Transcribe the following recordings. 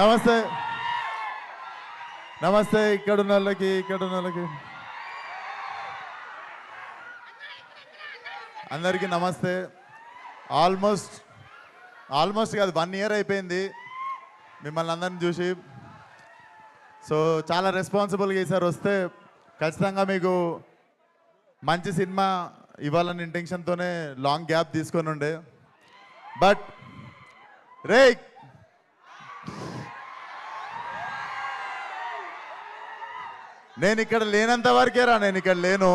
నమస్తే నమస్తే ఇక్కడున్న వాళ్ళకి అందరికీ నమస్తే. ఆల్మోస్ట్ కాదు 1 year అయిపోయింది మిమ్మల్ని అందరిని చూసి. సో చాలా రెస్పాన్సిబుల్గా ఈసారి వస్తే ఖచ్చితంగా మీకు మంచి సినిమా ఇవ్వాలని ఇంటెన్షన్తోనే లాంగ్ గ్యాప్ తీసుకొని ఉండే. బట్ రే నేను ఇక్కడ లేనంత వరకేరా, నేను ఇక్కడ లేను.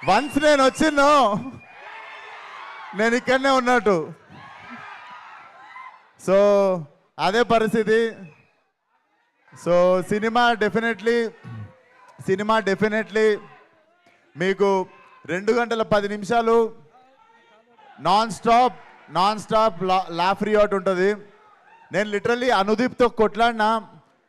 వన్స్ నేను వచ్చిన్నో నేను ఇక్కడనే ఉన్నట్టు. సో అదే పరిస్థితి. సో సినిమా డెఫినెట్లీ మీకు 2 గంటల 10 నిమిషాలు నాన్ స్టాప్ లాఫ్ రియాట్ ఉంటుంది. నేను లిటరల్లీ అనుదీప్తో కొట్లాడినా,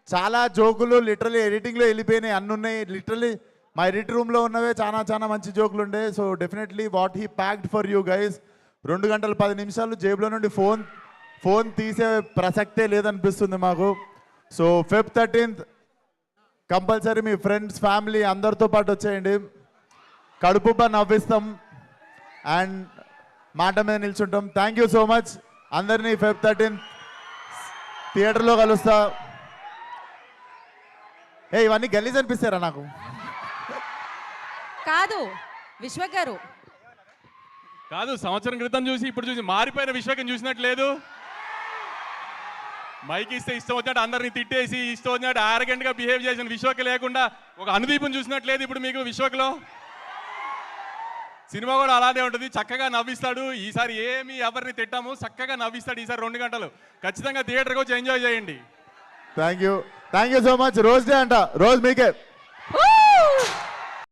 చాలా జోకులు లిటరల్లీ ఎడిటింగ్లో వెళ్ళిపోయినాయి, అన్నీ ఉన్నాయి. లిటరల్లీ మా ఎడిట్ రూమ్లో ఉన్నవే చాలా మంచి జోకులు ఉండే. So definitely what he packed for you guys. 2 గంటల 10 నిమిషాలు జేబులో నుండి ఫోన్ తీసే ప్రసక్తే లేదనిపిస్తుంది మాకు. సో Feb 13th కంపల్సరీ మీ ఫ్రెండ్స్ ఫ్యామిలీ అందరితో పాటు వచ్చేయండి. కడుపుబ్బా నవ్విస్తాం అండ్ మాట మీద నిల్చుంటాం. Thank you so much. అందరినీ Feb 13th థియేటర్లో కలుస్తా. ఇవన్నీ గలీజ్ అనిపిస్తారా నాకు? కాదు విశ్వక్ గారు, కాదు సంవత్సరం క్రితం చూసి ఇప్పుడు చూసి మారిపోయిన విశ్వకం చూసినట్లేదు. మైక్ ఇస్తే ఇష్టం వచ్చినట్టు అందరిని తిట్టేసి ఇష్టం వచ్చినట్టు ఆరగెంట్గా బిహేవ్ చేసిన విశ్వక్ లేకుండా ఒక అనుదీపం చూసినట్లేదు ఇప్పుడు మీకు విశ్వక్లో. సినిమా కూడా అలానే ఉంటుంది, చక్కగా నవ్విస్తాడు. ఈసారి ఏమి ఎవరిని తిట్టాము, చక్కగా నవ్విస్తాడు ఈసారి 2 గంటలు. ఖచ్చితంగా థియేటర్కి వచ్చి ఎంజాయ్ చేయండి. Thank you so much. Rose day అంట, రోజు మీకే.